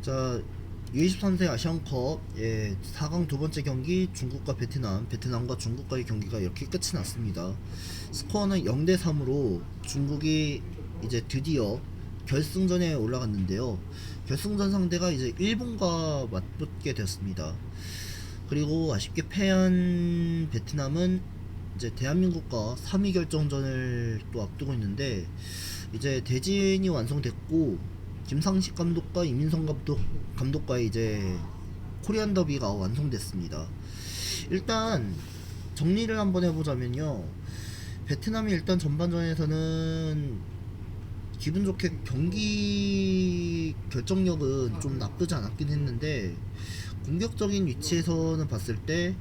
자, U23세 아시안컵 4강 두 번째 경기 중국과 베트남과 중국과의 경기가 이렇게 끝이 났습니다. 스코어는 0대 3으로 중국이 이제 드디어 결승전에 올라갔는데요. 결승전 상대가 이제 일본과 맞붙게 됐습니다. 그리고 아쉽게 패한 베트남은 이제 대한민국과 3위 결정전을 또 앞두고 있는데, 이제 대진이 완성됐고 김상식 감독과 이민성 감독과의 이제 코리안 더비가 완성됐습니다. 일단 정리를 한번 해보자면요, 베트남이 일단 전반전에서는 기분 좋게 경기 결정력은 좀 나쁘지 않았긴 했는데, 공격적인 위치에서는 봤을 때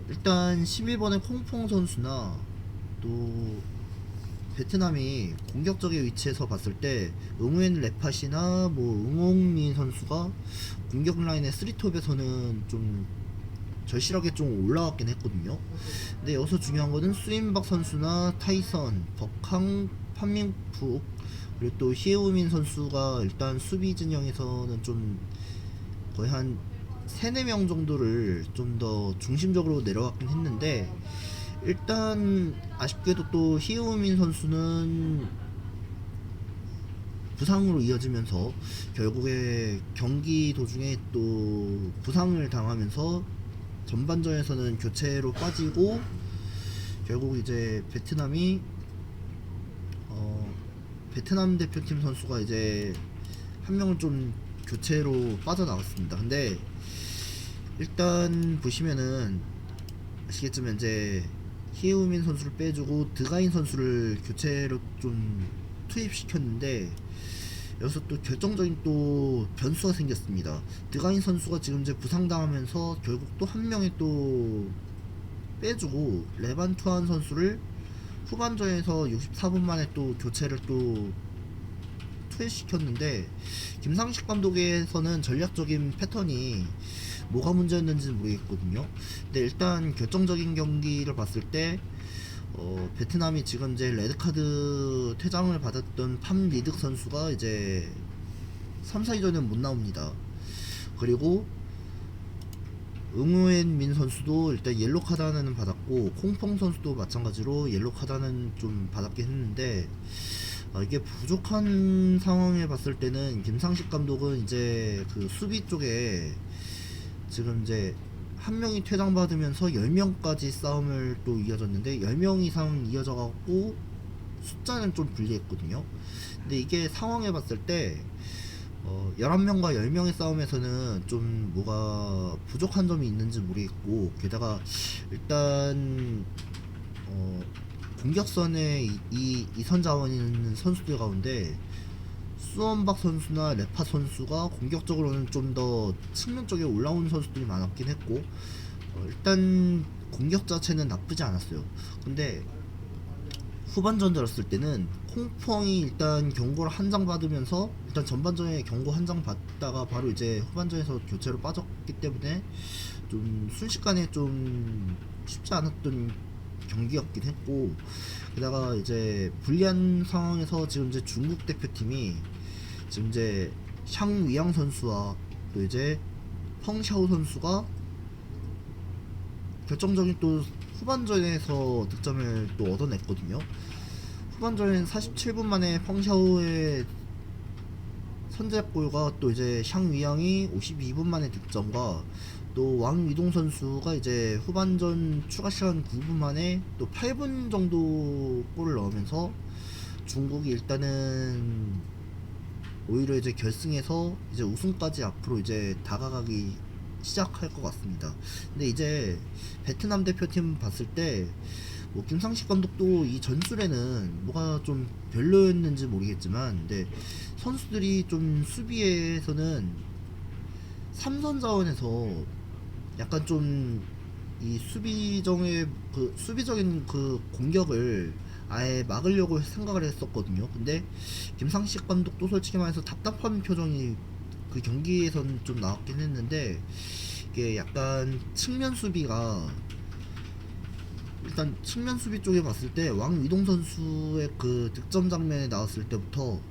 일단 11번의 콩퐁 선수나 또 베트남이 공격적인 위치에서 봤을 때 응우엔 레팟이나 뭐 응홍민 선수가 공격 라인의 3톱에서는 좀 절실하게 좀 올라왔긴 했거든요. 근데 여기서 중요한 거는 수인박 선수나 타이선, 버캉, 판민푹, 그리고 또 히에우민 선수가 일단 수비 진영에서는 좀 거의 한 3, 4명 정도를 좀 더 중심적으로 내려왔긴 했는데, 일단 아쉽게도 또 히우민 선수는 부상으로 이어지면서 결국에 경기 도중에 또 부상을 당하면서 전반전에서는 교체로 빠지고, 결국 이제 베트남 대표팀 선수가 이제 한 명을 좀 교체로 빠져나갔습니다. 근데 일단 보시면은 아시겠지만 이제 히에우민 선수를 빼주고 드가인 선수를 교체로 좀 투입시켰는데, 여기서 또 결정적인 또 변수가 생겼습니다. 드가인 선수가 지금 이제 부상당하면서 결국 또 한 명이 또 빼주고 레반 투안 선수를 후반전에서 64분 만에 또 교체를 또 투입시켰는데, 김상식 감독에서는 전략적인 패턴이 뭐가 문제였는지는 모르겠거든요. 근데 일단 결정적인 경기를 봤을 때 베트남이 지금 이제 레드카드 퇴장을 받았던 팜 리득 선수가 이제 3, 4위전은 못 나옵니다. 그리고 응우엔 민 선수도 일단 옐로 카드 하나는 받았고, 콩펑 선수도 마찬가지로 옐로 카드 하나는 좀 받았긴 했는데, 이게 부족한 상황에 봤을 때는 김상식 감독은 이제 그 수비 쪽에 지금 이제 한 명이 퇴장받으면서 10명까지 싸움을 또 이어졌는데, 10명 이상 이어져갖고 숫자는 좀 불리했거든요. 근데 이게 상황에 봤을 때 11명과 10명의 싸움에서는 좀 뭐가 부족한 점이 있는지 모르겠고, 게다가 일단 공격선에 이선 자원이 있는 선수들 가운데 수원박 선수나 레파 선수가 공격적으로는 좀 더 측면 쪽에 올라오는 선수들이 많았긴 했고, 일단 공격 자체는 나쁘지 않았어요. 근데 후반전 들었을 때는 콩펑이 일단 경고를 한 장 받으면서, 일단 전반전에 경고 한 장 받다가 바로 이제 후반전에서 교체로 빠졌기 때문에 좀 순식간에 좀 쉽지 않았던 경기였긴 했고, 게다가 이제 불리한 상황에서 지금 이제 중국 대표팀이 지금 이제 샹위양 선수와 또 이제 펑샤오 선수가 결정적인 또 후반전에서 득점을 또 얻어냈거든요. 후반전엔 47분 만에 펑샤오의 선제골과 또 이제 샹위양이 52분 만에 득점과 또 왕위동 선수가 이제 후반전 추가 시간 9분 만에 또 8분 정도 골을 넣으면서 중국이 일단은 오히려 이제 결승에서 이제 우승까지 앞으로 이제 다가가기 시작할 것 같습니다. 근데 이제 베트남 대표팀 봤을 때 뭐 김상식 감독도 이 전술에는 뭐가 좀 별로였는지 모르겠지만, 근데 선수들이 좀 수비에서는 삼선 자원에서 약간 좀 이 수비적인 그 공격을 아예 막으려고 생각을 했었거든요. 근데 김상식 감독도 솔직히 말해서 답답한 표정이 그 경기에선 좀 나왔긴 했는데, 이게 약간 측면 수비가 일단 측면 수비 쪽에 봤을 때 왕위동 선수의 그 득점 장면에 나왔을 때부터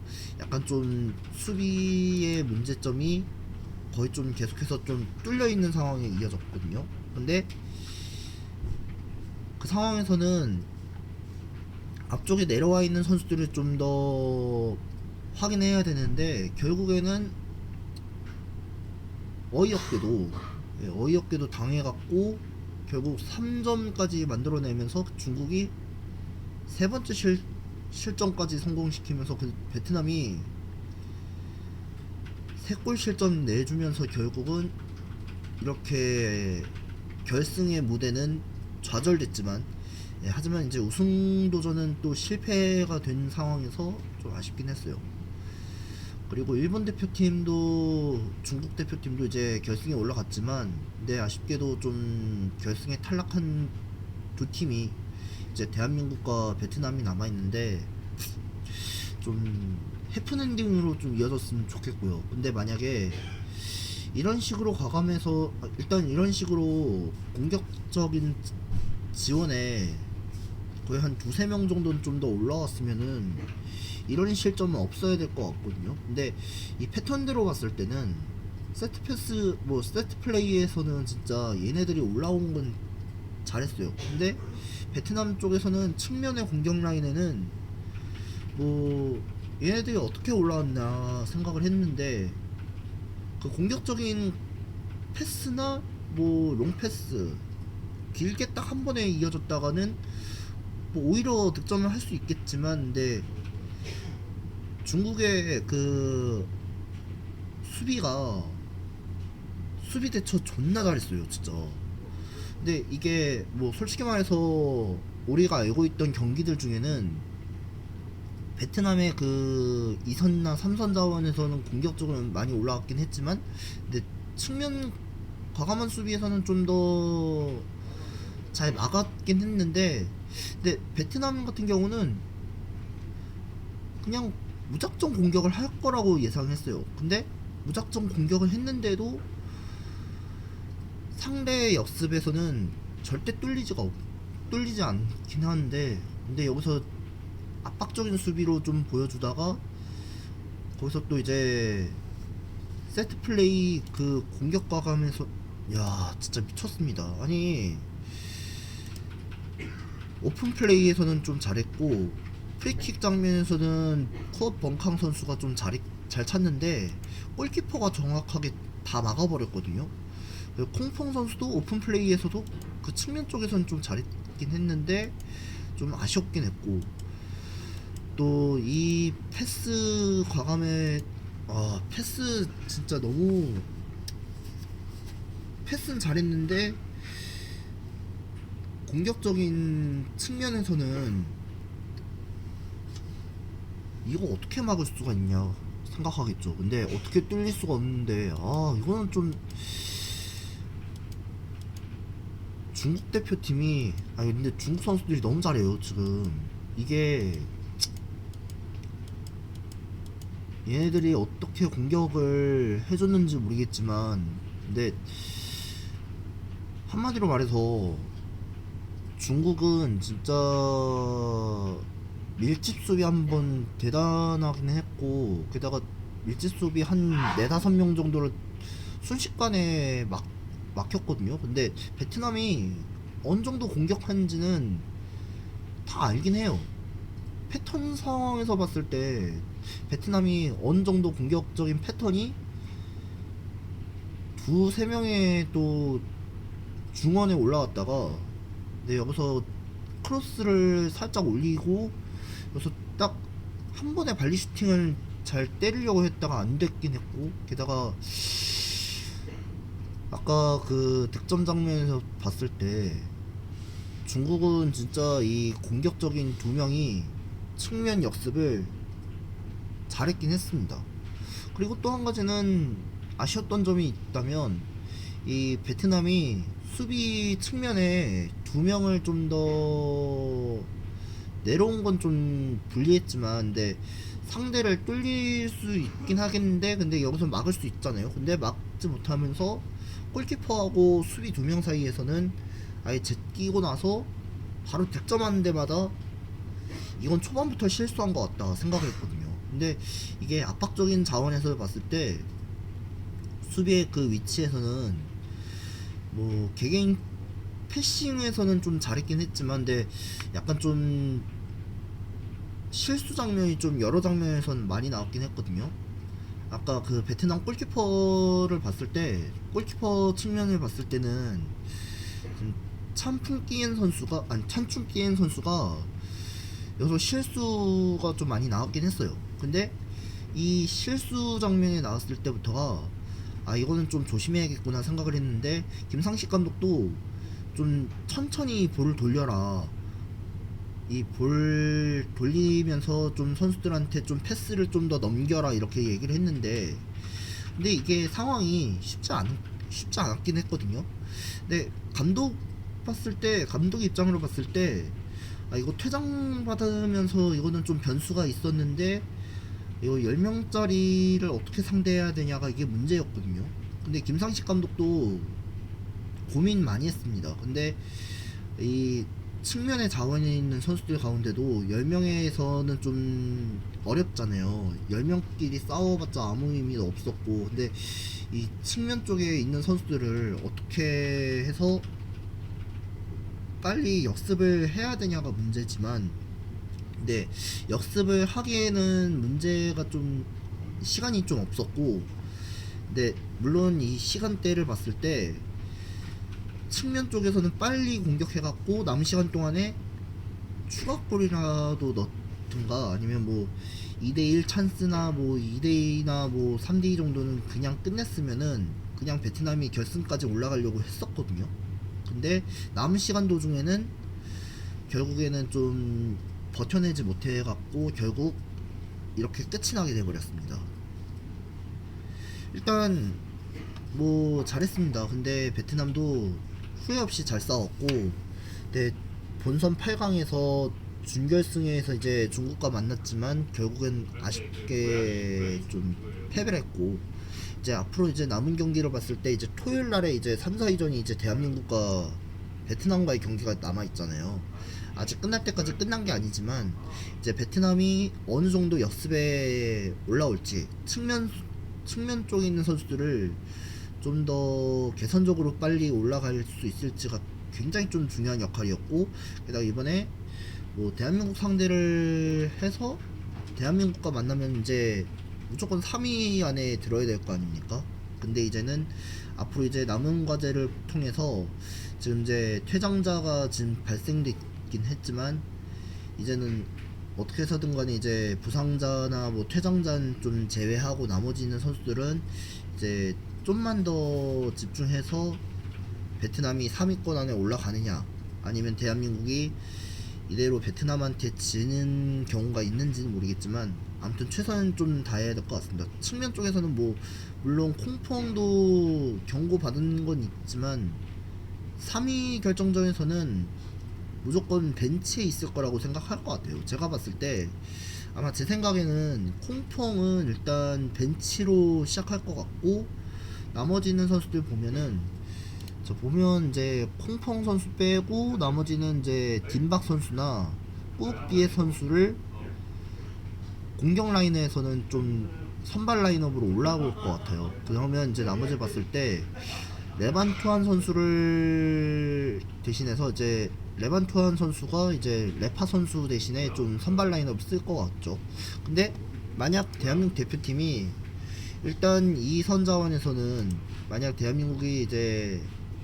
약간 좀 수비의 문제점이 거의 좀 계속해서 좀 뚫려 있는 상황에 이어졌거든요. 근데 그 상황에서는 앞쪽에 내려와 있는 선수들을 좀 더 확인해야 되는데 결국에는 어이없게도 당해갖고 결국 3점까지 만들어내면서 중국이 세 번째 실점까지 성공시키면서 그 베트남이 3골 실점 내주면서 결국은 이렇게 결승의 무대는 좌절됐지만, 하지만 이제 우승 도전은 또 실패가 된 상황에서 좀 아쉽긴 했어요. 그리고 일본 대표팀도 중국 대표팀도 이제 결승에 올라갔지만, 근데 아쉽게도 좀 결승에 탈락한 두 팀이 이제 대한민국과 베트남이 남아있는데 좀 해프엔딩으로 좀 이어졌으면 좋겠고요. 근데 만약에 이런 식으로 과감해서 일단 이런 식으로 공격적인 지원에 거의 한 두세 명 정도는 좀 더 올라왔으면은 이런 실점은 없어야 될 것 같거든요. 근데 이 패턴대로 봤을 때는 세트 패스 세트 플레이에서는 진짜 얘네들이 올라온 건 잘했어요. 근데 베트남 쪽에서는 측면의 공격 라인에는 얘네들이 어떻게 올라왔나 생각을 했는데 그 공격적인 패스나 롱패스 길게 딱 한 번에 이어졌다가는 오히려 득점을 할 수 있겠지만, 근데 중국의 그 수비 대처 존나 잘했어요 진짜. 근데 이게 솔직히 말해서 우리가 알고 있던 경기들 중에는 베트남의 그 2선이나 3선 자원에서는 공격적으로 많이 올라왔긴 했지만, 근데 측면 과감한 수비에서는 좀 더 잘 막았긴 했는데, 근데 베트남 같은 경우는 그냥 무작정 공격을 할 거라고 예상했어요. 근데 무작정 공격을 했는데도 상대 역습에서는 절대 뚫리지 않긴 하는데, 근데 여기서 압박적인 수비로 좀 보여주다가 거기서 또 이제 세트 플레이 그 공격 과감에서 야 진짜 미쳤습니다. 아니 오픈 플레이에서는 좀 잘했고 프리킥 장면에서는 쿠업 벙캉 선수가 좀 잘 찼는데 골키퍼가 정확하게 다 막아버렸거든요. 콩펑 선수도 오픈 플레이에서도 그 측면 쪽에서는 좀 잘했긴 했는데 좀 아쉬웠긴 했고, 또 이 패스 과감에 패스 진짜 너무 패스는 잘했는데 공격적인 측면에서는 이거 어떻게 막을 수가 있냐 생각하겠죠. 근데 어떻게 뚫릴 수가 없는데 이거는 좀 중국 대표팀이 근데 중국 선수들이 너무 잘해요 지금. 이게 얘네들이 어떻게 공격을 해줬는지 모르겠지만, 근데 한마디로 말해서 중국은 진짜 밀집 수비 한번 대단하긴 했고, 게다가 밀집 수비 한 4~5명 정도를 순식간에 막혔거든요. 근데 베트남이 어느 정도 공격하는지는 다 알긴 해요. 패턴 상황에서 봤을 때 베트남이 어느 정도 공격적인 패턴이 두세 명의 또 중원에 올라왔다가 여기서 크로스를 살짝 올리고 여기서 딱 한 번에 발리 슈팅을 잘 때리려고 했다가 안 됐긴 했고, 게다가 아까 그 득점 장면에서 봤을 때 중국은 진짜 이 공격적인 두 명이 측면 역습을 잘했긴 했습니다. 그리고 또 한 가지는 아쉬웠던 점이 있다면, 이 베트남이 수비 측면에 두 명을 좀 더 내려온 건 좀 불리했지만, 근데 상대를 뚫릴 수 있긴 하겠는데, 근데 여기서 막을 수 있잖아요. 근데 막지 못하면서 골키퍼하고 수비 두 명 사이에서는 아예 제끼고 나서 바로 득점하는 데마다 이건 초반부터 실수한 것 같다 생각을 했거든요. 근데 이게 압박적인 자원에서 봤을 때 수비의 그 위치에서는 뭐 개개인 패싱에서는 좀 잘했긴 했지만, 근데 약간 좀 실수 장면이 좀 여러 장면에선 많이 나왔긴 했거든요. 아까 그 베트남 골키퍼를 봤을 때, 골키퍼 측면을 봤을 때는 찬풍끼엔 선수가, 아니 찬충끼엔 선수가 여기서 실수가 좀 많이 나왔긴 했어요. 근데 이 실수 장면이 나왔을 때부터가 아 이거는 좀 조심해야겠구나 생각을 했는데, 김상식 감독도 좀 천천히 볼을 돌려라, 이 볼 돌리면서 좀 선수들한테 좀 패스를 좀 더 넘겨라 이렇게 얘기를 했는데, 근데 이게 상황이 쉽지 않았긴 했거든요. 근데 감독 입장으로 봤을 때 아 이거 퇴장 받으면서 이거는 좀 변수가 있었는데 이거 10명짜리를 어떻게 상대해야 되냐가 이게 문제였거든요. 근데 김상식 감독도 고민 많이 했습니다. 근데 이 측면에 자원이 있는 선수들 가운데도 10명에서는 좀 어렵잖아요. 10명끼리 싸워봤자 아무 의미도 없었고, 근데 이 측면 쪽에 있는 선수들을 어떻게 해서 빨리 역습을 해야 되냐가 문제지만, 근데 역습을 하기에는 문제가 좀 시간이 좀 없었고, 근데 물론 이 시간대를 봤을 때 측면 쪽에서는 빨리 공격해갖고 남은 시간 동안에 추가골이라도 넣든가, 아니면 뭐 2대1 찬스나 뭐 2대2나 뭐 3대2 정도는 그냥 끝냈으면은 그냥 베트남이 결승까지 올라가려고 했었거든요. 근데 남은 시간 도중에는 결국에는 좀 버텨내지 못해갖고 결국 이렇게 끝이 나게 돼버렸습니다. 일단 뭐 잘했습니다. 근데 베트남도 후회 없이 잘 싸웠고, 근데 본선 8강에서 준결승에서 이제 중국과 만났지만 결국엔 아쉽게 좀 패배를 했고, 이제 앞으로 이제 남은 경기를 봤을 때 이제 토요일 날에 이제 3, 4위전이 이제 대한민국과 베트남과의 경기가 남아 있잖아요. 아직 끝날 때까지 끝난 게 아니지만 이제 베트남이 어느 정도 역습에 올라올지, 측면 쪽에 있는 선수들을 좀 더 개선적으로 빨리 올라갈 수 있을지가 굉장히 좀 중요한 역할이었고, 게다가 이번에 뭐 대한민국 상대를 해서 대한민국과 만나면 이제 무조건 3위 안에 들어야 될 거 아닙니까? 근데 이제는 앞으로 이제 남은 과제를 통해서 지금 이제 퇴장자가 지금 발생됐긴 했지만, 이제는 어떻게 해서든 간에 이제 부상자나 뭐 퇴장자는 좀 제외하고 나머지 있는 선수들은 이제 좀만 더 집중해서 베트남이 3위권 안에 올라가느냐, 아니면 대한민국이 이대로 베트남한테 지는 경우가 있는지는 모르겠지만 아무튼 최선은 좀 다해야 될 것 같습니다. 측면 쪽에서는 뭐 물론 콩펑도 경고 받은 건 있지만 3위 결정전에서는 무조건 벤치에 있을 거라고 생각할 것 같아요. 제가 봤을 때 아마 제 생각에는 콩펑은 일단 벤치로 시작할 것 같고, 나머지 있는 선수들 보면은 저 보면 이제 콩펑 선수 빼고 나머지는 이제 딘박 선수나 뿌비의 선수를 공격 라인에서는 좀 선발 라인업으로 올라올 것 같아요. 그러면 이제 나머지 봤을 때 레반투안 선수를 대신해서 이제 레반투안 선수가 이제 레파 선수 대신에 좀 선발 라인업을 쓸 것 같죠. 근데 만약 대한민국 대표팀이 일단 이 선자원에서는 만약 대한민국이 이제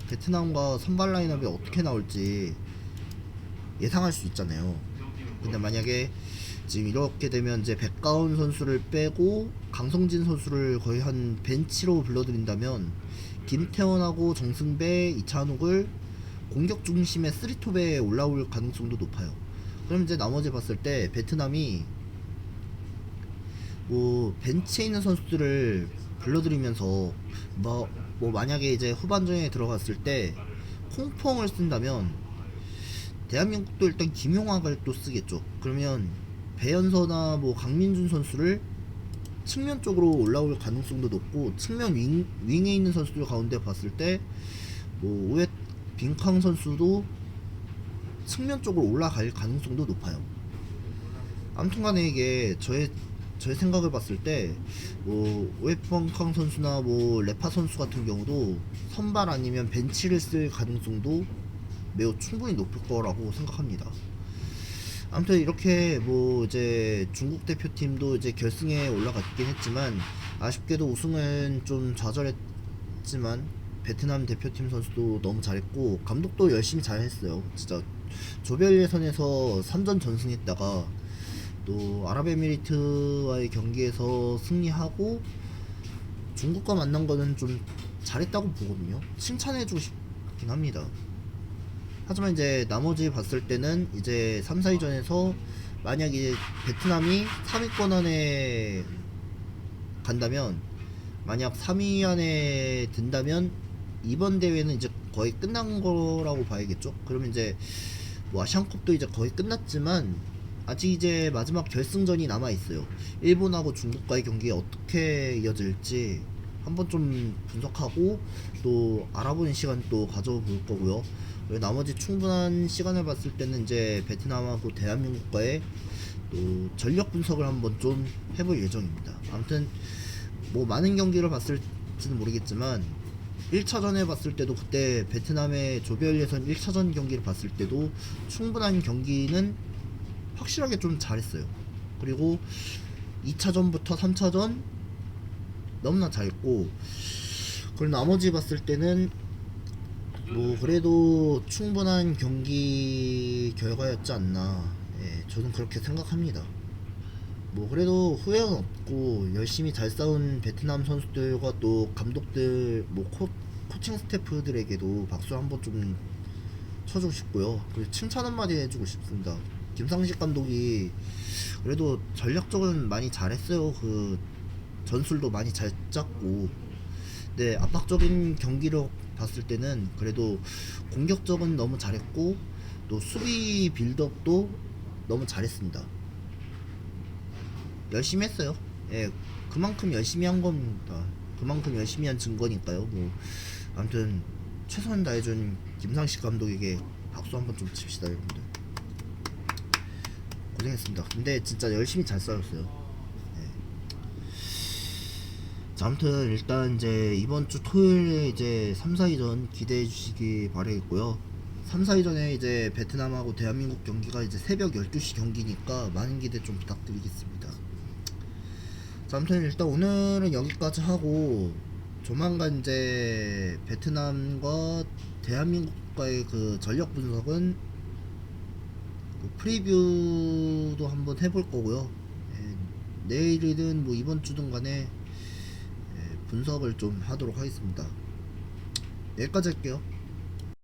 베트남과 선발 라인업이 어떻게 나올지 예상할 수 있잖아요. 근데 만약에 지금 이렇게 되면 이제 백가운 선수를 빼고 강성진 선수를 거의 한 벤치로 불러들인다면 김태원하고 정승배, 이찬욱을 공격 중심의 3톱에 올라올 가능성도 높아요. 그럼 이제 나머지 봤을 때 베트남이 뭐 벤치에 있는 선수들을 불러들이면서 뭐 만약에 이제 후반전에 들어갔을 때 콩펑을 쓴다면 대한민국도 일단 김용학을 또 쓰겠죠. 그러면 배현서나 뭐 강민준 선수를 측면 쪽으로 올라올 가능성도 높고, 측면 윙에 있는 선수들 가운데 봤을 때 뭐 오해 빈캉 선수도 측면 쪽으로 올라갈 가능성도 높아요. 아무튼간에 이게 저의 생각을 봤을 때 뭐 오에펑캉 선수나 뭐 레파 선수 같은 경우도 선발 아니면 벤치를 쓸 가능성도 매우 충분히 높을 거라고 생각합니다. 아무튼 이렇게 뭐 이제 중국 대표팀도 이제 결승에 올라갔긴 했지만 아쉽게도 우승은 좀 좌절했지만 베트남 대표팀 선수도 너무 잘했고 감독도 열심히 잘했어요. 진짜 조별 예선에서 3전 전승했다가 또 아랍에미리트와의 경기에서 승리하고 중국과 만난 거는 좀 잘했다고 보거든요. 칭찬해주고 싶긴 합니다. 하지만 이제 나머지 봤을 때는 이제 3, 4위전에서 만약에 베트남이 3위권 안에 간다면, 만약 3위 안에 든다면 이번 대회는 이제 거의 끝난 거라고 봐야겠죠. 그러면 이제 뭐 아시안컵도 이제 거의 끝났지만 아직 이제 마지막 결승전이 남아 있어요. 일본하고 중국과의 경기가 어떻게 이어질지 한번 좀 분석하고 또 알아보는 시간 또 가져볼 거고요. 그리고 나머지 충분한 시간을 봤을 때는 이제 베트남하고 대한민국과의 또 전력 분석을 한번 좀 해볼 예정입니다. 아무튼 뭐 많은 경기를 봤을지는 모르겠지만 1차전에 봤을 때도 그때 베트남의 조별 예선 1차전 경기를 봤을 때도 충분한 경기는 확실하게 좀 잘했어요. 그리고 2차전부터 3차전 너무나 잘했고, 그리고 나머지 봤을 때는 뭐 그래도 충분한 경기 결과였지 않나, 예, 저는 그렇게 생각합니다. 뭐 그래도 후회는 없고 열심히 잘 싸운 베트남 선수들과 또 감독들, 뭐 코칭 스태프들에게도 박수 한번 좀 쳐주고 싶고요. 그리고 칭찬 한마디 해주고 싶습니다. 김상식 감독이 그래도 전략적으로는 많이 잘했어요. 그 전술도 많이 잘 짰고, 네, 압박적인 경기력 봤을 때는 그래도 공격적은 너무 잘했고 또 수비 빌드업도 너무 잘했습니다. 열심히 했어요. 예, 그만큼 열심히 한 겁니다. 그만큼 열심히 한 증거니까요. 뭐 아무튼 최선 다해준 김상식 감독에게 박수 한번 좀 칩시다, 여러분들. 고생했습니다. 근데 진짜 열심히 잘 싸웠어요. 예. 자, 아무튼 일단 이제 이번 주 토요일에 이제 3, 4위전 기대해 주시기 바라겠고요. 3, 4위전에 이제 베트남하고 대한민국 경기가 이제 새벽 12시 경기니까 많은 기대 좀 부탁드리겠습니다. 자, 아무튼 일단 오늘은 여기까지 하고 조만간 이제 베트남과 대한민국과의 그 전력 분석은 그 프리뷰도 한번 해볼 거고요. 예, 내일이든 뭐 이번 주든 간에 분석을 좀 하도록 하겠습니다. 여기까지 할게요.